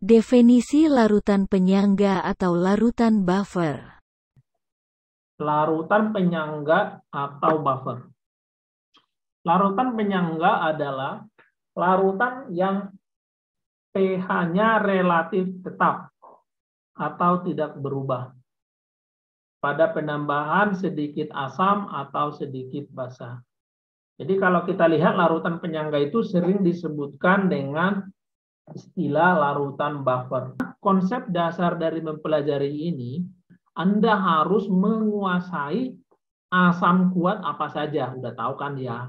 Definisi larutan penyangga atau larutan buffer. Larutan penyangga atau buffer. Larutan penyangga adalah larutan yang pH-nya relatif tetap atau tidak berubah pada penambahan sedikit asam atau sedikit basa. Jadi kalau kita lihat larutan penyangga itu sering disebutkan dengan istilah larutan buffer. Konsep dasar dari mempelajari ini, Anda harus menguasai asam kuat apa saja. Udah tahu kan ya?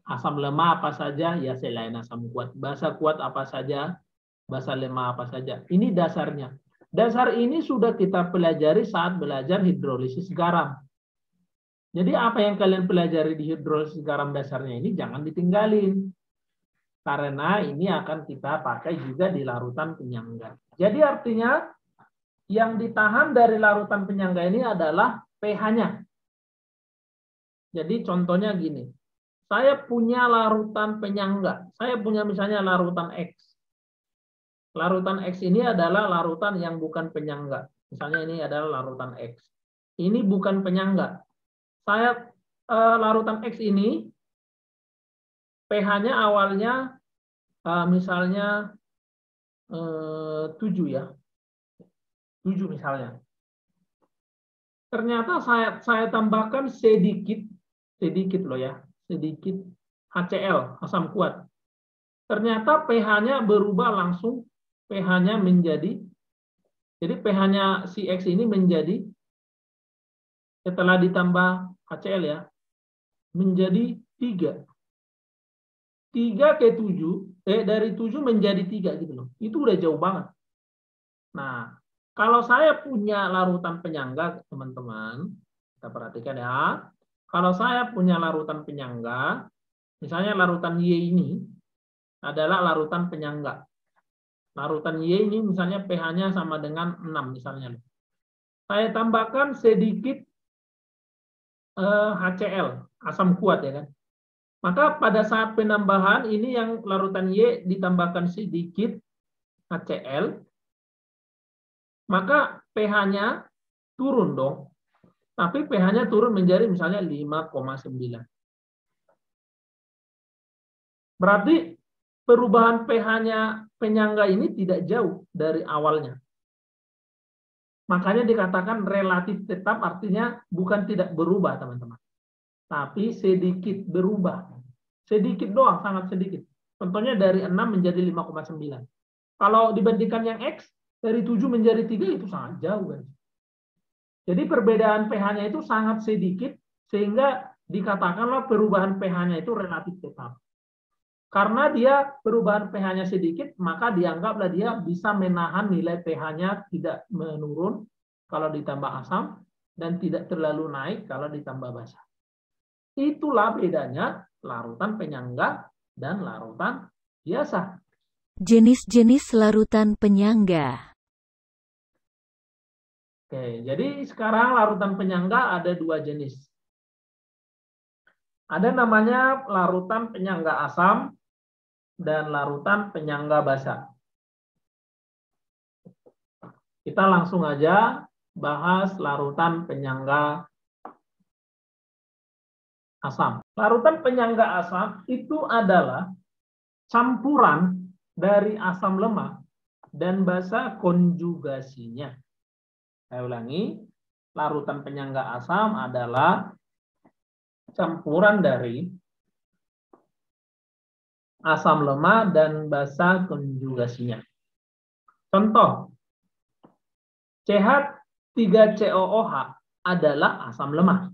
Asam lemah apa saja? Ya selain asam kuat. Basa kuat apa saja? Basa lemah apa saja? Ini dasarnya. Dasar ini sudah kita pelajari saat belajar hidrolisis garam. Jadi apa yang kalian pelajari di hidrolisis garam dasarnya ini jangan ditinggalin. Karena ini akan kita pakai juga di larutan penyangga. Jadi artinya yang ditahan dari larutan penyangga ini adalah pH-nya. Jadi contohnya gini. Saya punya larutan penyangga. Saya punya misalnya larutan X. Larutan X ini adalah larutan yang bukan penyangga. Misalnya ini adalah larutan X. Ini bukan penyangga. Saya larutan X ini pH-nya awalnya misalnya 7 ya. 7 misalnya. Ternyata saya tambahkan sedikit loh ya, sedikit HCl, asam kuat. Ternyata pH-nya berubah langsung, pH-nya menjadi, jadi pH-nya si X ini menjadi, setelah ditambah HCl ya, menjadi 3. 3 ke 7, dari 7 menjadi 3 gitu loh. Itu udah jauh banget. Nah, kalau saya punya larutan penyangga, teman-teman, kita perhatikan ya. Kalau saya punya larutan penyangga, misalnya larutan Y ini adalah larutan penyangga. Larutan Y ini misalnya pH-nya sama dengan 6 misalnya. Saya tambahkan sedikit HCl, asam kuat ya kan. Maka pada saat penambahan ini yang larutan Y ditambahkan sedikit HCl, maka pH-nya turun dong. Tapi pH-nya turun menjadi misalnya 5,9. Berarti perubahan pH-nya penyangga ini tidak jauh dari awalnya. Makanya dikatakan relatif tetap, artinya bukan tidak berubah, teman-teman. Tapi sedikit berubah. Sedikit doang, sangat sedikit. Contohnya dari 6 menjadi 5,9. Kalau dibandingkan yang X, dari 7 menjadi 3 itu sangat jauh, guys. Jadi perbedaan pH-nya itu sangat sedikit, sehingga dikatakanlah perubahan pH-nya itu relatif tetap. Karena dia perubahan pH-nya sedikit, maka dianggaplah dia bisa menahan nilai pH-nya tidak menurun kalau ditambah asam, dan tidak terlalu naik kalau ditambah basa. Itulah bedanya larutan penyangga dan larutan biasa. Jenis-jenis larutan penyangga. Oke, jadi sekarang larutan penyangga ada 2 jenis. Ada namanya larutan penyangga asam dan larutan penyangga basa. Kita langsung aja bahas larutan penyangga asam. Larutan penyangga asam itu adalah campuran dari asam lemah dan basa konjugasinya. Saya ulangi, larutan penyangga asam adalah campuran dari asam lemah dan basa konjugasinya. Contoh, CH3COOH adalah asam lemah.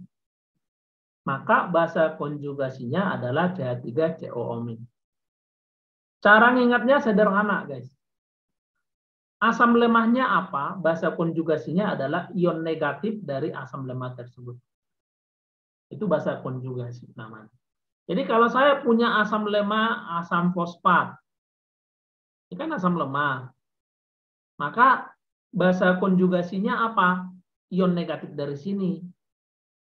Maka basa konjugasinya adalah CH3COO-. Cara ngingatnya sederhana, guys. Asam lemahnya apa? Basa konjugasinya adalah ion negatif dari asam lemah tersebut. Itu basa konjugasi namanya. Jadi kalau saya punya asam lemah, asam fosfat, ini kan asam lemah. Maka basa konjugasinya apa? Ion negatif dari sini.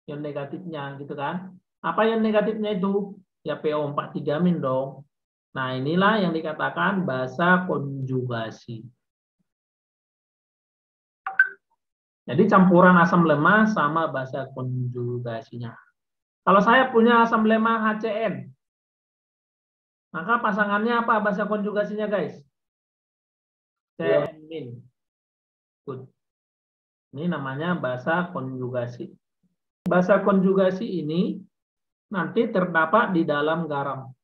Ion negatifnya gitu kan. Apa ion negatifnya itu? Ya PO4 3- dong. Nah, inilah yang dikatakan basa konjugasi. Jadi campuran asam lemah sama basa konjugasinya. Kalau saya punya asam lemah HCN, maka pasangannya apa basa konjugasinya, guys? CN-. Good. Ini namanya basa konjugasi. Basa konjugasi ini nanti terdapat di dalam garam.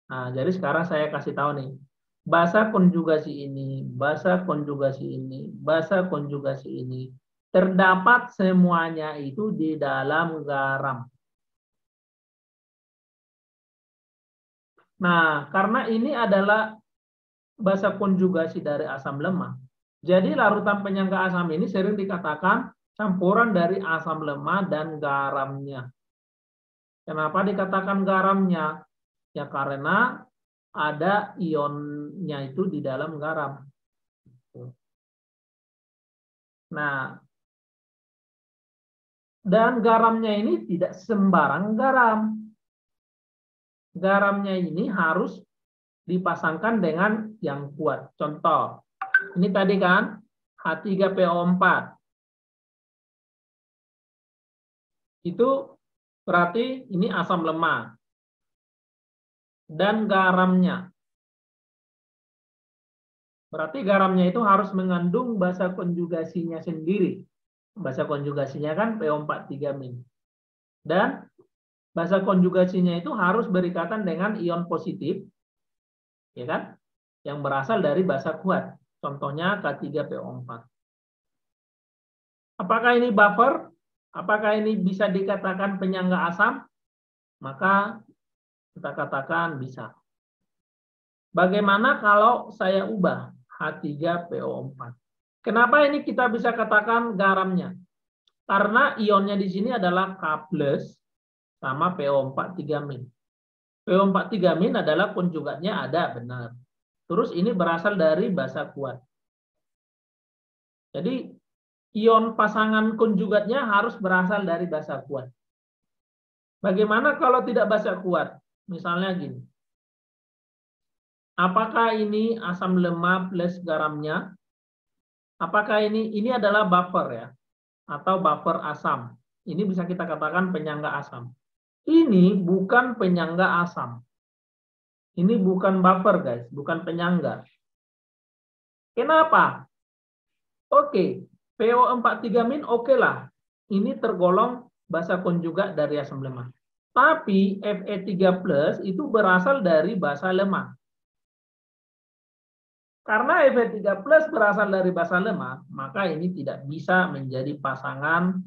Nah, jadi sekarang saya kasih tahu nih. Basa konjugasi ini, basa konjugasi ini, basa konjugasi ini terdapat semuanya itu di dalam garam. Nah, karena ini adalah basa konjugasi dari asam lemah, jadi larutan penyangga asam ini sering dikatakan campuran dari asam lemah dan garamnya. Kenapa dikatakan garamnya? Ya karena ada ionnya itu di dalam garam. Nah, dan garamnya ini tidak sembarang garam. Garamnya ini harus dipasangkan dengan yang kuat. Contoh, ini tadi kan H3PO4. Itu berarti ini asam lemah. Dan garamnya. Berarti garamnya itu harus mengandung basa konjugasinya sendiri. Basa konjugasinya kan PO4-3-. Dan basa konjugasinya itu harus berikatan dengan ion positif, ya kan? Yang berasal dari basa kuat. Contohnya K3PO4. Apakah ini buffer? Apakah ini bisa dikatakan penyangga asam? Maka kita katakan bisa. Bagaimana kalau saya ubah H3PO4? Kenapa ini kita bisa katakan garamnya? Karena ionnya di sini adalah K+ sama PO4-3-. PO4-3- adalah konjugatnya ada, benar. Terus ini berasal dari basa kuat. Jadi ion pasangan konjugatnya harus berasal dari basa kuat. Bagaimana kalau tidak basa kuat? Misalnya gini. Apakah ini asam lemah plus garamnya? Apakah ini adalah buffer ya? Atau buffer asam? Ini bisa kita katakan penyangga asam. Ini bukan penyangga asam. Ini bukan buffer, guys. Bukan penyangga. Kenapa? Oke. PO4-3- oke lah. Ini tergolong basa konjugat dari asam lemah. Tapi Fe3+ itu berasal dari basa lemah. Karena Fe3+ berasal dari basa lemah, maka ini tidak bisa menjadi pasangan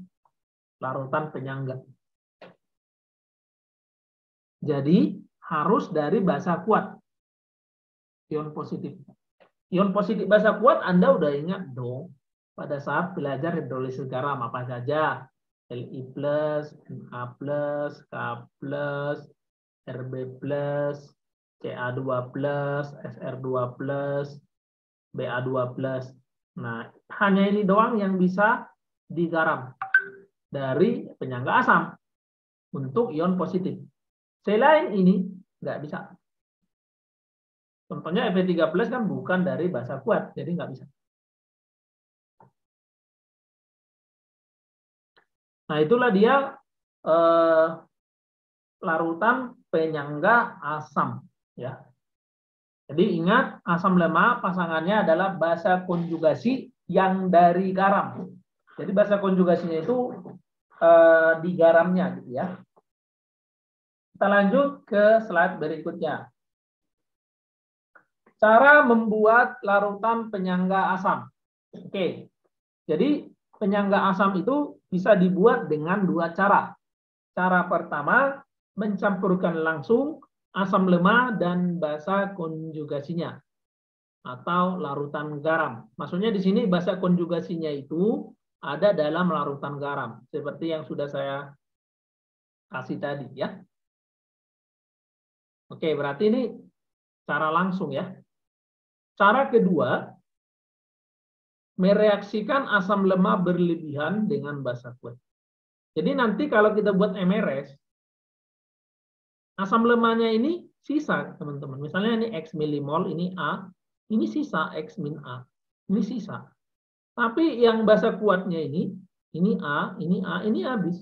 larutan penyangga. Jadi harus dari basa kuat. Ion positif. Ion positif basa kuat Anda udah ingat dong pada saat belajar hidrolisis garam apa saja. Li+, Na+, K+, Rb+, Ca2+, Sr2+, Ba2+. Nah, hanya ini doang yang bisa digaram dari penyangga asam untuk ion positif. Selain ini, nggak bisa. Contohnya Fe3+ kan bukan dari basa kuat, jadi nggak bisa. Nah, itulah dia larutan penyangga asam. Ya. Jadi ingat, asam lemah pasangannya adalah basa konjugasi yang dari garam. Jadi basa konjugasinya itu di garamnya, gitu ya. Kita lanjut ke slide berikutnya. Cara membuat larutan penyangga asam. Oke, jadi penyangga asam itu bisa dibuat dengan dua cara. Cara pertama, mencampurkan langsung asam lemah dan basa konjugasinya atau larutan garam. Maksudnya di sini basa konjugasinya itu ada dalam larutan garam, seperti yang sudah saya kasih tadi ya. Oke, berarti ini cara langsung ya. Cara kedua, mereaksikan asam lemah berlebihan dengan basa kuat. Jadi nanti kalau kita buat MRS, asam lemahnya ini sisa, teman-teman. Misalnya ini X milimol, ini A, ini sisa X min A. Ini sisa. Tapi yang basa kuatnya ini A, ini habis.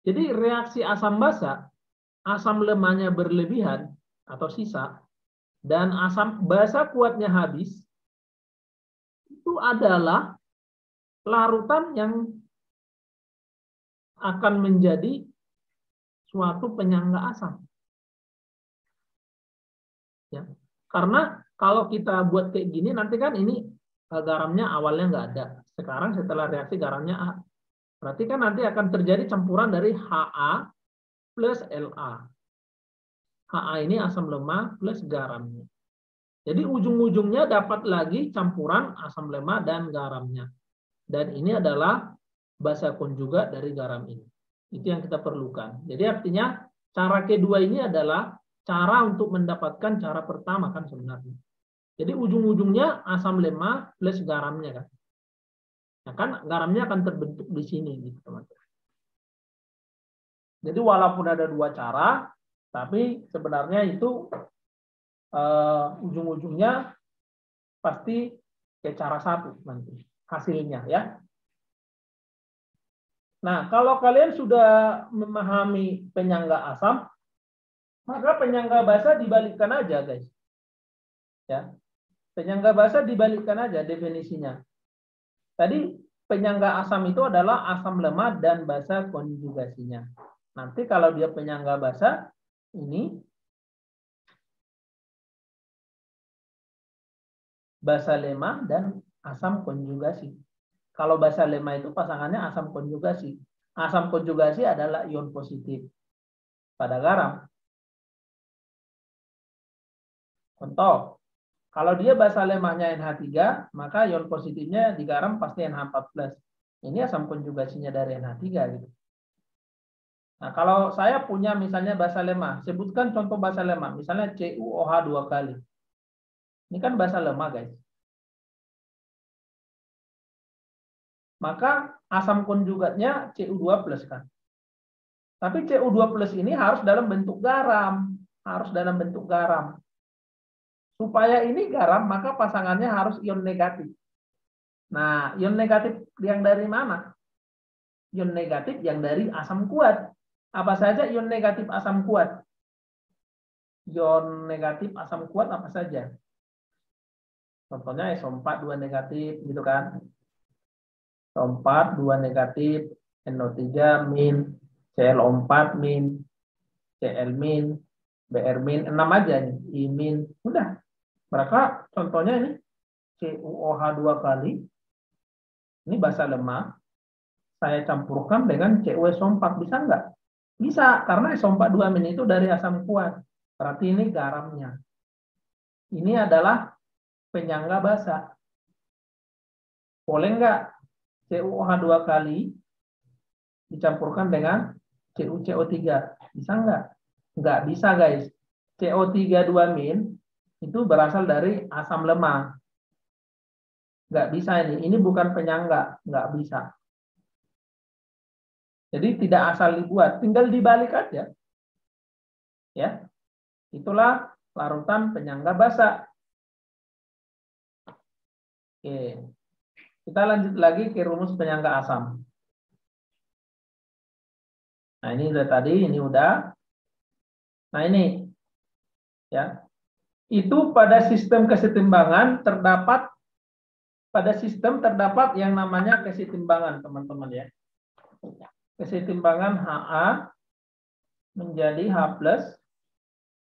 Jadi reaksi asam basa, asam lemahnya berlebihan atau sisa, dan asam basa kuatnya habis, itu adalah larutan yang akan menjadi suatu penyangga asam. Ya. Karena kalau kita buat kayak gini, nanti kan ini garamnya awalnya nggak ada. Sekarang setelah reaksi garamnya A. Berarti kan nanti akan terjadi campuran dari Ha plus La. Ha ini asam lemah plus garamnya. Jadi ujung-ujungnya dapat lagi campuran asam lemah dan garamnya. Dan ini adalah basa konjugat dari garam ini. Itu yang kita perlukan. Jadi artinya cara kedua ini adalah cara untuk mendapatkan cara pertama kan sebenarnya. Jadi ujung-ujungnya asam lemah plus garamnya kan. Nah, kan garamnya akan terbentuk di sini gitu teman-teman. Jadi walaupun ada dua cara, tapi sebenarnya itu ujung-ujungnya pasti ke cara satu nanti hasilnya ya. Nah, kalau kalian sudah memahami penyangga asam, maka penyangga basa dibalikkan aja, guys. Ya. Penyangga basa dibalikkan aja definisinya. Tadi penyangga asam itu adalah asam lemah dan basa konjugasinya. Nanti kalau dia penyangga basa, ini basa lemah dan asam konjugasi. Kalau basa lemah itu pasangannya asam konjugasi. Asam konjugasi adalah ion positif pada garam. Contoh, kalau dia basa lemahnya NH3, maka ion positifnya di garam pasti NH4+. Ini asam konjugasinya dari NH3 gitu. Nah, kalau saya punya misalnya basa lemah, sebutkan contoh basa lemah, misalnya CuOH 2 kali. Ini kan basa lemah, guys. Maka asam konjugatnya Cu2+ kan. Tapi Cu2+ ini harus dalam bentuk garam, harus dalam bentuk garam. Supaya ini garam, maka pasangannya harus ion negatif. Nah, ion negatif yang dari mana? Ion negatif yang dari asam kuat. Apa saja ion negatif asam kuat? Ion negatif asam kuat apa saja? Contohnya SO4 2 negatif, gitu kan? SO4 2 negatif, NO3 min, ClO4 min, Cl min, Br min, 6 aja nih, I min, udah. Mereka contohnya ini CuOH 2 kali, ini basa lemah, saya campurkan dengan CuSO4, bisa nggak? Bisa, karena SO4 2 min itu dari asam kuat, berarti ini garamnya. Ini adalah penyangga basa. Boleh nggak CuOH 2 kali dicampurkan dengan CuCO3? Bisa nggak? Nggak bisa, guys. CO3 2 min itu berasal dari asam lemah. Nggak bisa ini. Ini bukan penyangga. Nggak bisa. Jadi tidak asal dibuat. Tinggal dibalik aja. Ya. Itulah larutan penyangga basa. Oke. Kita lanjut lagi ke rumus penyangga asam. Nah, ini udah tadi. Ini udah. Nah, ini. Ya. Itu pada sistem kesetimbangan terdapat yang namanya kesetimbangan, teman-teman ya. Kesetimbangan Ha menjadi H+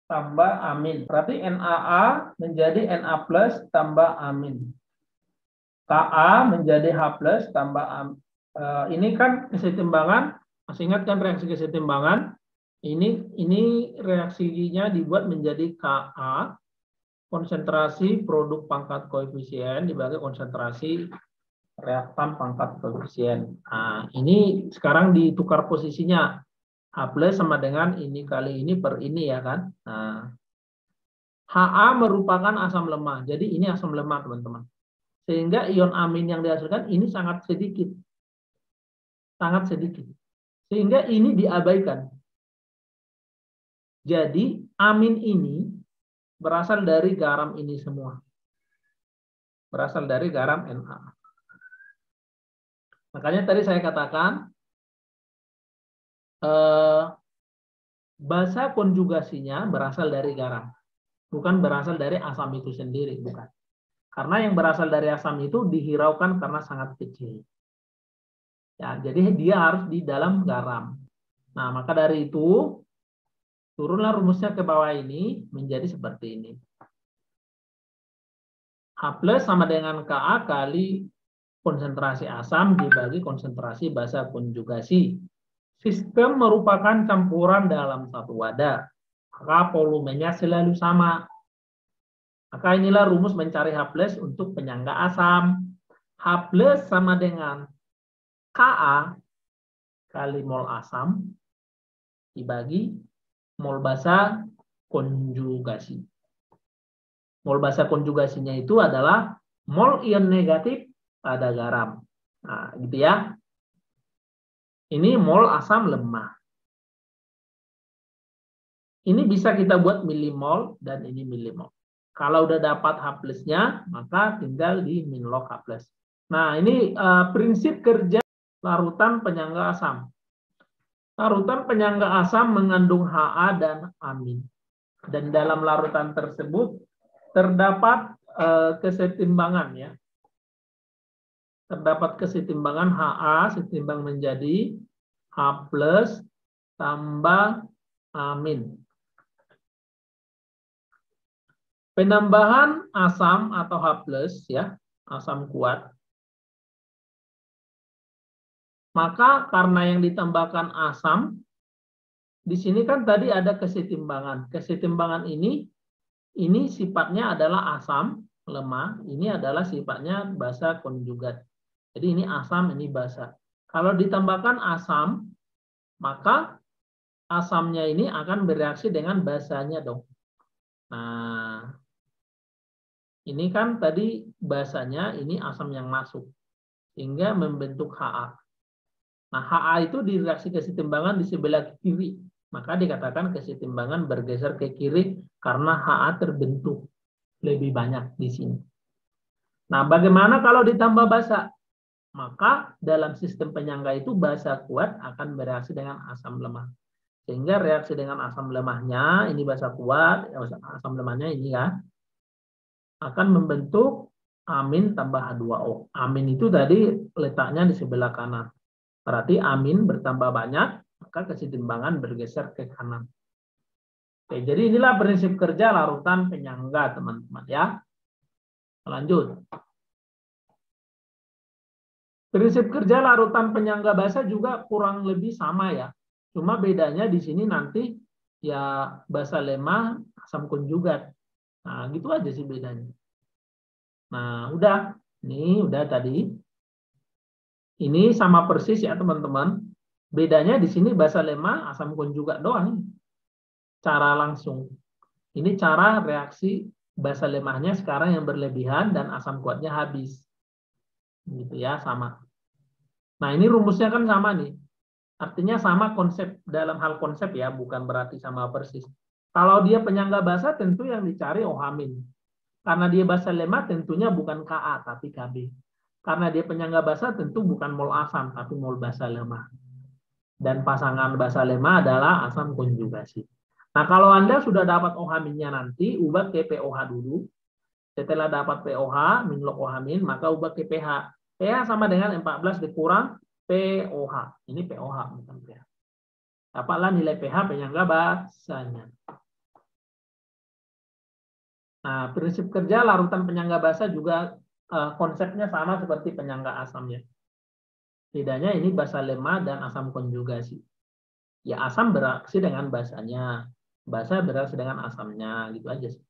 tambah amin. Berarti NaA menjadi Na+ tambah amin. Ka menjadi H+ tambah amin. Ini kan kesetimbangan, masih ingat kan reaksi kesetimbangan? Ini reaksinya dibuat menjadi Ka, konsentrasi produk pangkat koefisien dibagi konsentrasi reaktan pangkat koefisien. Nah, ini sekarang ditukar posisinya. H+ sama dengan ini kali ini per ini ya kan. Nah, Ha merupakan asam lemah. Jadi ini asam lemah, teman-teman. Sehingga ion amin yang dihasilkan ini sangat sedikit. Sangat sedikit. Sehingga ini diabaikan. Jadi amin ini berasal dari garam ini semua. Berasal dari garam Na. Makanya tadi saya katakan basa konjugasinya berasal dari garam, bukan berasal dari asam itu sendiri, bukan. Karena yang berasal dari asam itu dihiraukan karena sangat kecil. Ya, jadi dia harus di dalam garam. Nah, maka dari itu turunlah rumusnya ke bawah ini menjadi seperti ini. H plus sama dengan Ka kali konsentrasi asam dibagi konsentrasi basa konjugasi. Sistem merupakan campuran dalam satu wadah. Maka volumenya selalu sama. Maka inilah rumus mencari H plus untuk penyangga asam. H plus sama dengan Ka kali mol asam dibagi mol basa konjugasi. Mol basa konjugasinya itu adalah mol ion negatif pada garam. Nah, gitu ya. Ini mol asam lemah. Ini bisa kita buat milimol dan ini milimol. Kalau udah dapat H plusnya, maka tinggal di minlog H plus. Nah, ini prinsip kerja larutan penyangga asam. Larutan penyangga asam mengandung Ha dan amin. Dan dalam larutan tersebut terdapat kesetimbangan ya. Terdapat kesetimbangan Ha setimbang menjadi H plus tambah amin. Penambahan asam atau H plus ya, asam kuat. Maka karena yang ditambahkan asam, di sini kan tadi ada kesetimbangan. Kesetimbangan ini sifatnya adalah asam lemah, ini adalah sifatnya basa konjugat. Jadi ini asam, ini basa. Kalau ditambahkan asam, maka asamnya ini akan bereaksi dengan basanya dong. Nah, ini kan tadi basanya, ini asam yang masuk. Sehingga membentuk Ha. Nah, Ha itu di reaksi kesetimbangan di sebelah kiri. Maka dikatakan kesetimbangan bergeser ke kiri karena Ha terbentuk lebih banyak di sini. Nah, bagaimana kalau ditambah basa? Maka dalam sistem penyangga itu basa kuat akan bereaksi dengan asam lemah. Sehingga reaksi dengan asam lemahnya, ini basa kuat, asam lemahnya ini ya, akan membentuk amin tambah H2O. Amin itu tadi letaknya di sebelah kanan. Berarti amin bertambah banyak, maka kesetimbangan bergeser ke kanan. Oke, jadi inilah prinsip kerja larutan penyangga, teman-teman ya. Lanjut. Prinsip kerja larutan penyangga basa juga kurang lebih sama ya. Cuma bedanya di sini nanti ya basa lemah, asam konjugat. Nah, gitu aja sih bedanya. Nah, udah. Ini udah tadi. Ini sama persis ya, teman-teman. Bedanya di sini basa lemah, asam konjugat doang. Cara langsung. Ini cara reaksi basa lemahnya sekarang yang berlebihan dan asam kuatnya habis. Gitu ya, sama. Nah, ini rumusnya kan sama nih. Artinya sama konsep dalam hal konsep ya, bukan berarti sama persis. Kalau dia penyangga basa tentu yang dicari OH-. Karena dia basa lemah tentunya bukan Ka tapi Kb. Karena dia penyangga basa tentu bukan mol asam tapi mol basa lemah. Dan pasangan basa lemah adalah asam konjugasi. Nah, kalau Anda sudah dapat OH-nya nanti, ubah ke POH dulu. Setelah dapat POH, minlog OH-, maka ubah ke pH. pH sama dengan 14 dikurang POH. Ini POH bukan pH. Dapatlah nilai pH penyangga basanya. Nah, prinsip kerja larutan penyangga basa juga konsepnya sama seperti penyangga asamnya. Bedanya ini basa lemah dan asam konjugasi. Ya, asam bereaksi dengan basanya, basa bereaksi dengan asamnya, gitu aja sih.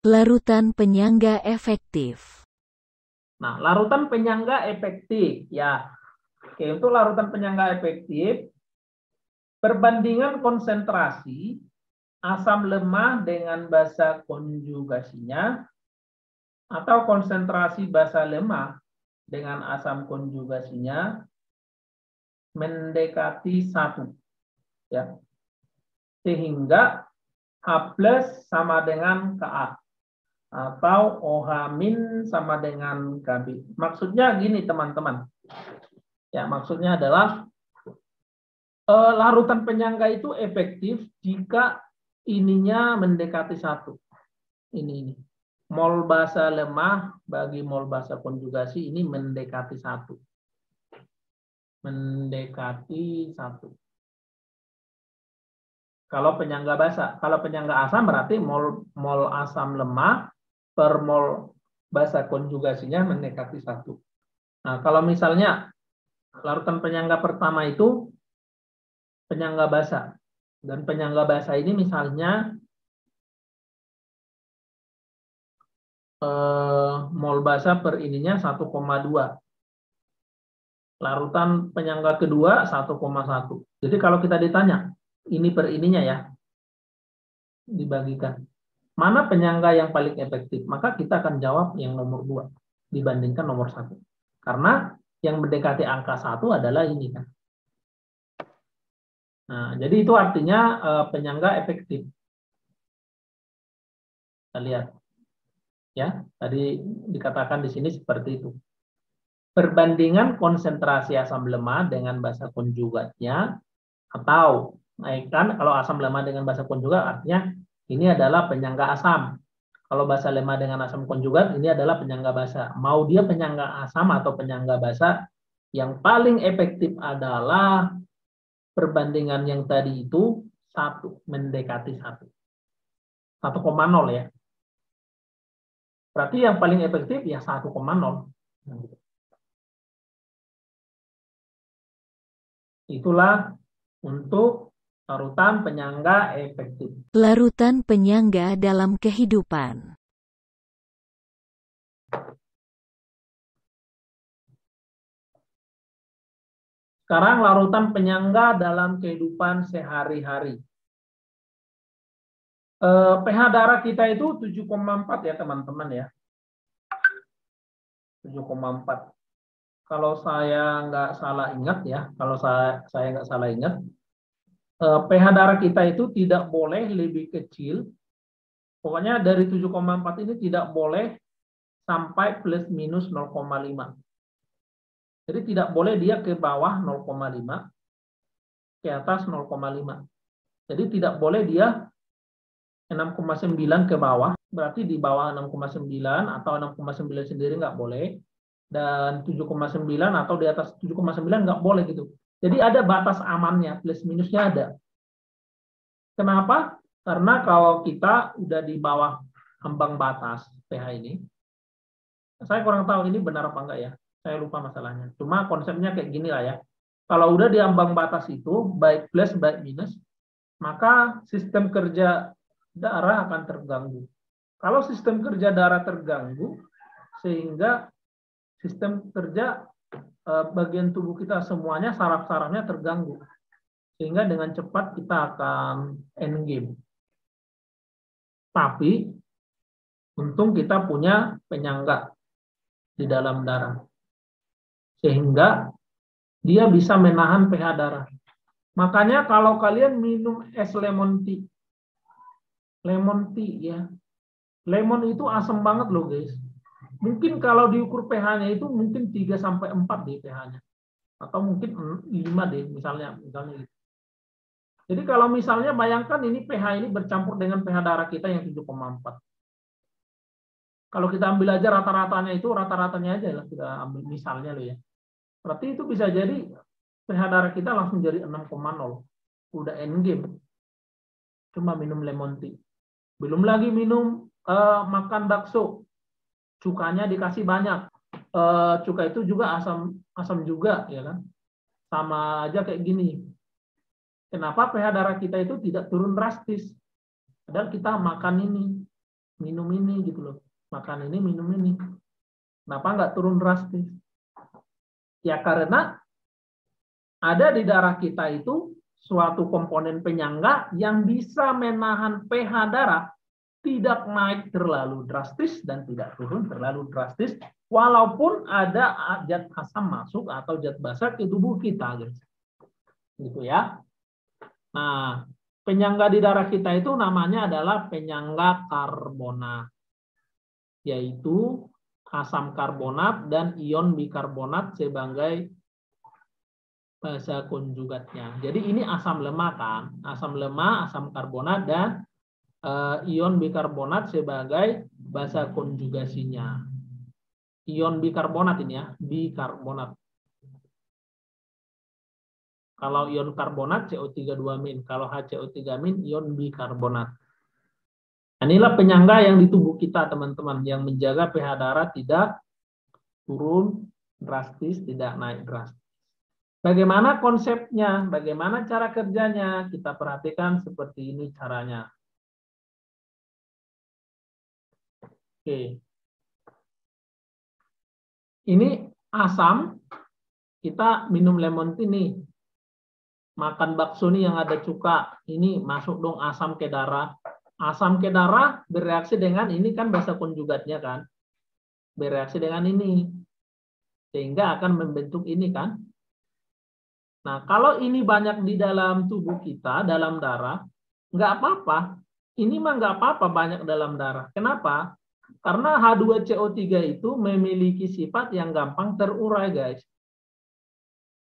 Larutan penyangga efektif. Nah, larutan penyangga efektif. Ya, oke, untuk larutan penyangga efektif, perbandingan konsentrasi asam lemah dengan basa konjugasinya atau konsentrasi basa lemah dengan asam konjugasinya mendekati 1. Ya. Sehingga H plus sama dengan Ka atau OH min sama dengan Kb. Maksudnya gini teman-teman. Ya, maksudnya adalah larutan penyangga itu efektif jika ininya mendekati 1. Ini. Mol basa lemah bagi mol basa konjugasi ini mendekati 1. Mendekati 1. Kalau penyangga basa. Kalau penyangga asam berarti mol asam lemah per mol basa konjugasinya mendekati 1. Nah, kalau misalnya larutan penyangga pertama itu penyangga basa. Dan penyangga basa ini misalnya mol basa per ininya 1,2. Larutan penyangga kedua 1,1. Jadi kalau kita ditanya, ini per ininya ya, dibagikan. Mana penyangga yang paling efektif? Maka kita akan jawab yang nomor 2 dibandingkan nomor 1. Karena yang mendekati angka 1 adalah ini kan. Nah, jadi itu artinya penyangga efektif. Kita lihat. Ya, tadi dikatakan di sini seperti itu. Perbandingan konsentrasi asam lemah dengan basa konjugatnya, atau naikkan kalau asam lemah dengan basa konjugat artinya ini adalah penyangga asam. Kalau basa lemah dengan asam konjugat ini adalah penyangga basa. Mau dia penyangga asam atau penyangga basa, yang paling efektif adalah perbandingan yang tadi itu 1 mendekati 1. 1,0 ya. Berarti yang paling efektif ya 1,0. Itulah untuk larutan penyangga efektif. Larutan penyangga dalam kehidupan. Sekarang larutan penyangga dalam kehidupan sehari-hari. pH darah kita itu 7,4 ya teman-teman ya. 7,4. Kalau saya nggak salah ingat ya, kalau saya nggak salah ingat, pH darah kita itu tidak boleh lebih kecil. Pokoknya dari 7,4 ini tidak boleh sampai plus minus 0,5. Jadi tidak boleh dia ke bawah 0,5, ke atas 0,5. Jadi tidak boleh dia 6,9 ke bawah, berarti di bawah 6,9 atau 6,9 sendiri nggak boleh, dan 7,9 atau di atas 7,9 nggak boleh gitu. Jadi ada batas amannya, plus minusnya ada. Kenapa? Karena kalau kita udah di bawah ambang batas pH ini, saya kurang tahu ini benar apa enggak ya, saya lupa masalahnya. Cuma konsepnya kayak gini lah ya. Kalau udah di ambang batas itu, baik plus baik minus, maka sistem kerja darah akan terganggu. Kalau sistem kerja darah terganggu, sehingga sistem kerja bagian tubuh kita semuanya, saraf-sarafnya terganggu. Sehingga dengan cepat kita akan end game. Tapi, untung kita punya penyangga di dalam darah. Sehingga dia bisa menahan pH darah. Makanya kalau kalian minum es lemon tea ya. Lemon itu asam banget loh guys. Mungkin kalau diukur pH-nya itu mungkin 3-4 deh pH-nya. Atau mungkin 5 deh misalnya gitu. Jadi kalau misalnya bayangkan ini pH ini bercampur dengan pH darah kita yang 7,4. Kalau kita ambil aja rata-ratanya itu, rata-ratanya aja lah kita ambil misalnya loh ya. Berarti itu bisa jadi pH darah kita langsung jadi 6,0. Udah end game. Cuma minum lemon tea. Belum lagi minum makan bakso. Cukanya dikasih banyak. Cuka itu juga asam juga ya kan. Sama aja kayak gini. Kenapa pH darah kita itu tidak turun drastis? Padahal kita makan ini, minum ini gitu loh. Makan ini, minum ini. Kenapa nggak turun drastis? Ya karena ada di darah kita itu suatu komponen penyangga yang bisa menahan pH darah tidak naik terlalu drastis dan tidak turun terlalu drastis, walaupun ada zat asam masuk atau zat basa ke tubuh kita, guys. Gitu ya. Nah, penyangga di darah kita itu namanya adalah penyangga karbonat, yaitu asam karbonat dan ion bikarbonat sebagai basa konjugatnya. Jadi ini asam lemah kan, asam lemah, asam karbonat, dan ion bikarbonat sebagai basa konjugasinya. Ion bikarbonat ini ya, bikarbonat. Kalau ion karbonat CO3 2-. Kalau HCO3-, ion bikarbonat. Inilah penyangga yang di tubuh kita, teman-teman, yang menjaga pH darah tidak turun drastis, tidak naik drastis. Bagaimana konsepnya? Bagaimana cara kerjanya? Kita perhatikan seperti ini caranya. Oke. Ini asam, kita minum lemon tea nih. Makan bakso nih yang ada cuka, ini masuk dong asam ke darah. Asam ke darah bereaksi dengan ini kan basa konjugatnya kan. Bereaksi dengan ini. Sehingga akan membentuk ini kan. Nah, kalau ini banyak di dalam tubuh kita, dalam darah, nggak apa-apa. Ini mah nggak apa-apa banyak dalam darah. Kenapa? Karena H2CO3 itu memiliki sifat yang gampang terurai, guys.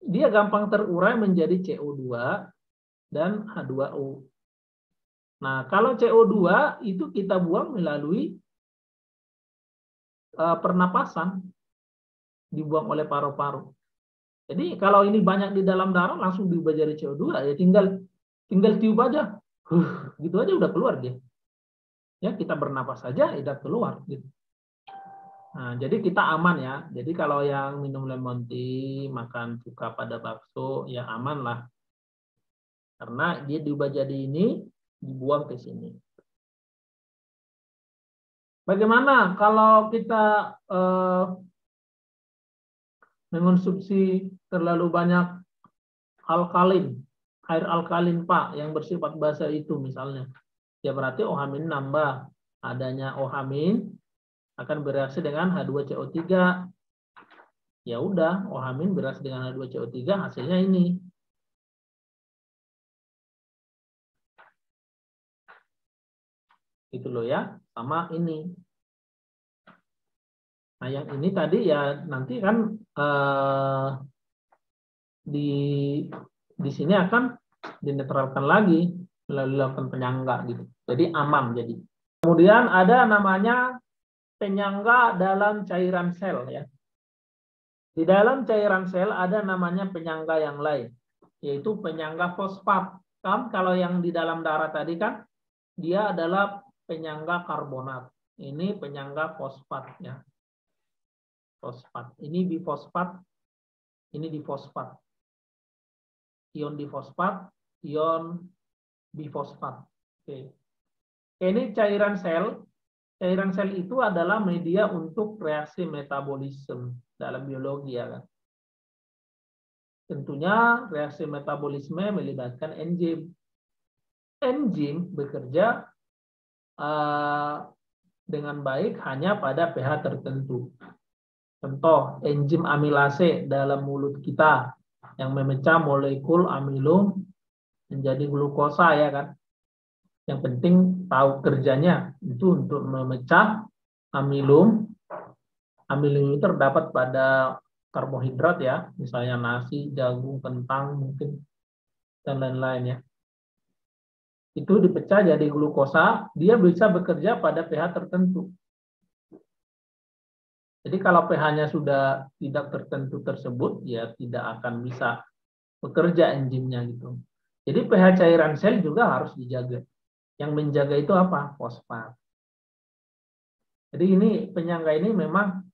Dia gampang terurai menjadi CO2 dan H2O. Nah, kalau CO2 itu kita buang melalui pernapasan, dibuang oleh paru-paru. Jadi kalau ini banyak di dalam darah langsung diubah jadi CO2, ya tinggal tiup aja. Gitu aja udah keluar dia. Ya, kita bernapas saja udah keluar gitu. Nah, jadi kita aman ya. Jadi kalau yang minum lemon tea, makan cuka pada bakso, ya aman lah. Karena dia diubah jadi ini, dibuang ke sini. Bagaimana kalau kita mengonsumsi terlalu banyak alkalin, air alkalin Pak, yang bersifat basa itu misalnya. Ya berarti OH- nambah. Adanya OH- akan bereaksi dengan H2CO3. Ya udah, OH- bereaksi dengan H2CO3, hasilnya ini. Gitu loh ya, sama ini. Nah, yang ini tadi ya nanti kan di sini akan dinetralkan lagi melalui lakukan penyangga gitu. Jadi aman jadi. Kemudian ada namanya penyangga dalam cairan sel ya. Di dalam cairan sel ada namanya penyangga yang lain, yaitu penyangga fosfat. Kan kalau yang di dalam darah tadi kan dia adalah penyangga karbonat. Ini penyangga fosfat ya. Fosfat. Ini bifosfat, ini difosfat. Ion difosfat, ion bifosfat. Oke. Ini cairan sel. Cairan sel itu adalah media untuk reaksi metabolisme dalam biologi ya kan. Tentunya reaksi metabolisme melibatkan enzim. Enzim bekerja dengan baik hanya pada pH tertentu. Contoh, enzim amilase dalam mulut kita yang memecah molekul amilum menjadi glukosa ya kan. Yang penting tahu kerjanya itu untuk memecah amilum. Amilum itu terdapat pada karbohidrat ya, misalnya nasi, jagung, kentang mungkin dan lain-lain ya. Itu dipecah jadi glukosa, dia bisa bekerja pada pH tertentu. Jadi kalau pH-nya sudah tidak tertentu tersebut, ya tidak akan bisa bekerja enzimnya gitu. Jadi pH cairan sel juga harus dijaga. Yang menjaga itu apa? Fosfat. Jadi ini penyangga ini memang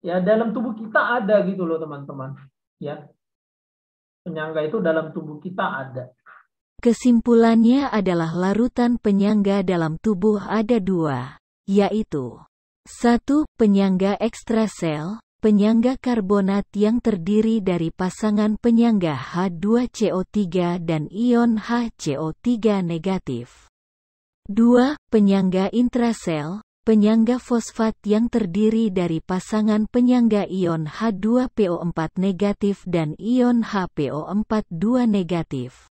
ya dalam tubuh kita ada gitu loh teman-teman. Ya, penyangga itu dalam tubuh kita ada. Kesimpulannya adalah larutan penyangga dalam tubuh ada dua, yaitu 1. Penyangga ekstrasel, penyangga karbonat yang terdiri dari pasangan penyangga H2CO3 dan ion HCO3 negatif. 2. Penyangga intrasel, penyangga fosfat yang terdiri dari pasangan penyangga ion H2PO4 negatif dan ion HPO42 negatif.